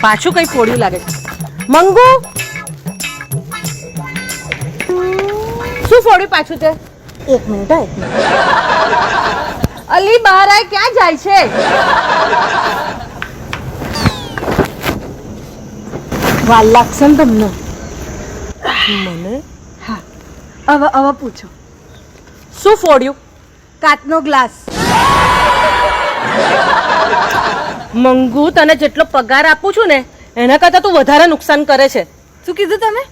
પાછું કઈ ફોડ્યું લાગે છે. મંગુ શું ફોડ્યું પાછું તે? એક મિનિટ. અલી બહાર આય, ક્યાં જાય છે? વાર લાગશે ને તમને? મને હા, હવે પૂછો. શું ફોડ્યું? કાચનો ગ્લાસ. મંગુ, તને જેટલો પગાર આપું છું ને એના કરતાં તું વધારે નુકસાન કરે છે. શું કીધું તમે?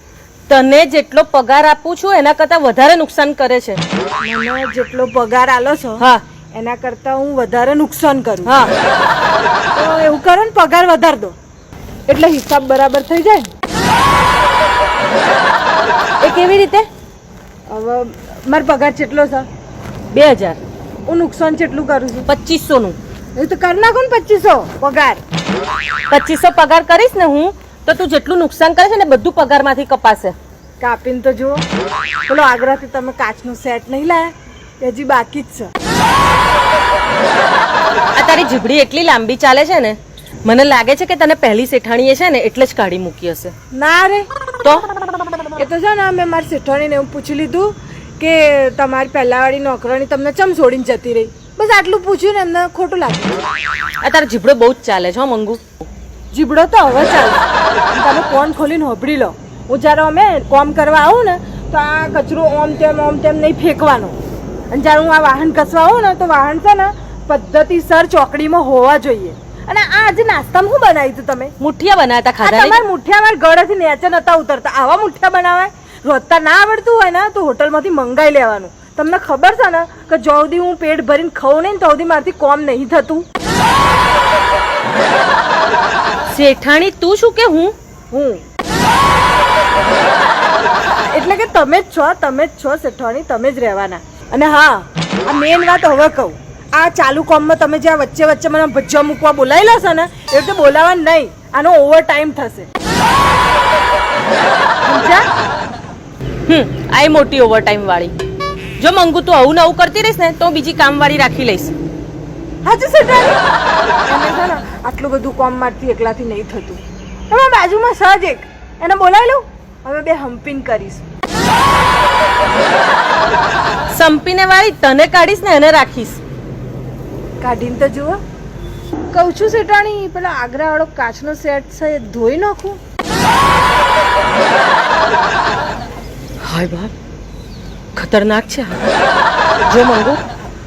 તને જેટલો પગાર આપું છું એના કરતાં વધારે નુકસાન કરે છે. મને જેટલો પગાર આલો છો હા એના કરતાં હું વધારે નુકસાન કરું. હા, તો એવું કરો ને, પગાર વધાર દો એટલે હિસાબ બરાબર થઈ જાય ને. એ કેવી રીતે? હવે મારો પગાર કેટલો છે? 2000. હું નુકસાન કેટલું કરું છું? 2500 નું. એ તો કરી નાખો ને 2500 પગાર. 2500 પગાર કરીશ ને હું, તો તું જેટલું નુકસાન કરે છે ને બધું પગારમાંથી કપાશે. કાપીને તો જુઓ. પેલો આગ્રાથી તમે કાચનું સેટ નહીં લાયા, હજી બાકી જ છે. આ તારી જીભડી એટલી લાંબી ચાલે છે ને, મને લાગે છે કે તને પહેલી શેઠાણીએ છે ને એટલે જ કાઢી મૂકી હશે. ના રે, તો એ તો છે ને, મેં મારી શેઠાણીને એવું પૂછી લીધું કે તમારી પહેલાવાળી નોકરાણી તમને ચમ છોડીને જતી રહી. બસ આટલું પૂછ્યું ને એમને ખોટું લાગ્યું. આ તારો જીભડો બહુ જ ચાલે છે હો મંગુ. જીબડો તો હવે ચાલે. તમે ફોન ખોલીને હોભળી લો. હું જ્યારે અમે કોમ કરવા આવું ને તો આ કચરો ઓમ તેમ નહીં ફેંકવાનો. અને જ્યારે હું આ વાહન કસવા આવું ને તો વાહન છે ને પદ્ધતિસર ચોકડીમાં હોવા જોઈએ. અને આ આજે નાસ્તામાં શું બનાવ્યું હતું તમે? મુઠિયા બનાવતા આ ખાધા તમારા મુઠિયા મારા ગળેથી નીચે નતા ઉતરતા. આવા મુઠિયા બનાવાય? રોજતા ના આવડતું હોય ને તો હોટલમાંથી મંગાઈ લેવાનું. તમને ખબર છે ને કે જો સુધી હું પેટ ભરીને ખાઉં નહીં તો સુધી મારાથી કોમ નહીં થતું. શેઠાણી તું શું કે હું? હું એટલે કે તમે જ છો શેઠાણી, તમે જ રહેવાના. અને હા, આ મેન વાત હવે કહું. આ ચાલુ કોમમાં તમે જ્યાં વચ્ચે વચ્ચે મને ભજ્જા મૂકવા બોલાયેલા છે ને એ રીતે બોલાવવાનું નહીં. આનો ઓવર ટાઈમ થશે. આ મોટી ઓવર ટાઈમ વાળી. જો મંગુ તું આવું નવું કરતી રહીશ ને તો હું બીજી કામ વાળી રાખી લઈશ. હાજી શેઠાણી, એને છે ને આટલું બધું કોમ મારથી એકલાથી નહીં થતું. એમાં બાજુમાં સહજ એક એને બોલાવી લઉં. હવે બે હમ્પિંગ કરીશ. સંપીને વાળી તને કાઢીશ ને એને રાખીશ. કાઢીને તો જુઓ. કહું છું શેઠાણી, પેલા આગ્રા વાળો કાચનો સેટ છે એ ધોઈ નાખું. હાય બાપ, ખતરનાક છે. જો મંગુ,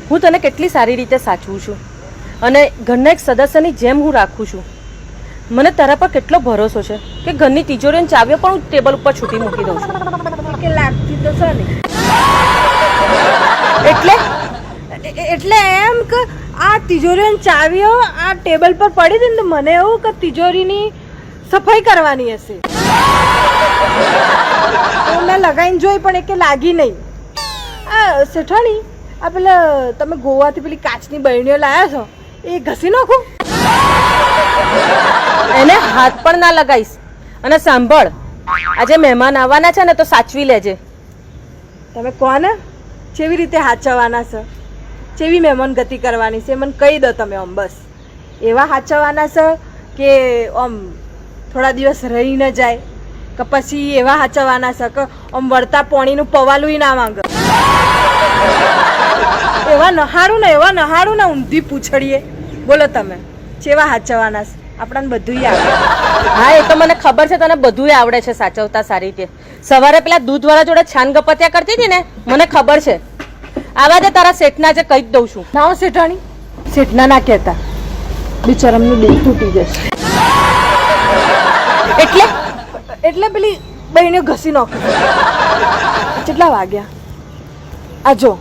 હું તને કેટલી સારી રીતે સાચવું છું અને ઘરના એક સદસ્યની જેમ હું રાખું છું. મને તારા પર કેટલો ભરોસો છે કે ઘરની તિજોરીની ચાવીઓ પણ હું ટેબલ ઉપર છૂટી મૂકી દઉં છું. કે લાગતી તો છે ને. એટલે એમ કે આ તિજોરીની ચાવીઓ આ ટેબલ પર પડી હતી ને તો મને એવું કે તિજોરીની સફાઈ કરવાની હશે. તો મેં લગાવીને જોઈ પણ એકે લાગી નહીં. આ શેઠાણી, આ પેલા તમે ગોવાથી પેલી કાચની બરણીઓ લાયા છો એ ઘસી નાખો. એને હાથ પણ ના લગાઈશ. અને સાંભળ, આજે મહેમાન આવવાના છે ને તો સાચવી લેજે. તમે કોને કેવી રીતે હાચવવાના છે, કેવી મહેમાન ગતિ કરવાની છે મને કહી દો તમે. આમ બસ એવા હાચવવાના છે કે આમ થોડા દિવસ રહી ન જાય, કે પછી એવા હાચવવાના છે કે આમ વળતા પાણીનું પવાલું ના માંગે. એવા નહાડું ને ઊંધી પૂછડીએ. બોલો તમે કેવા હાચવવાના છે? આપણને બધું આવડે. હા, એ તો મને ખબર છે, તને બધું આવડે છે સાચવતા સારી રીતે. સવારે પેલા દૂધવાળા જોડે છાન ગપત્યા કરતી હતી ને, મને ખબર છે. આવા દે તારા શેઠના જે કહી જ દઉં છું. ના શેઠાણી, શેઠના ના કહેતા, બિચારાનું દિલ તૂટી જશે. એટલે પેલી બહેને ઘસી નાખો. કેટલા વાગ્યા? આ જો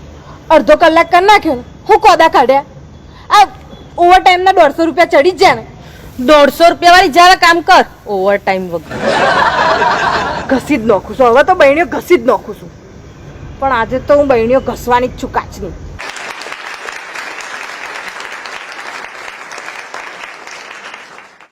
અડધો કલાક કરી નાખ્યો ને, હું કોદા કાઢ્યા. આ ઓવર ટાઈમના 150 રૂપિયા ચડી જ જાય ને. 150 રૂપિયા વાળી જરા કામ કર. ઓવર ટાઈમ વગર ઘસી જ નાખું છું. હવે તો બહેણીઓ ઘસી જ નાખું છું. પણ આજે તો હું બહેણીઓ ઘસવાની જ છું કાચની.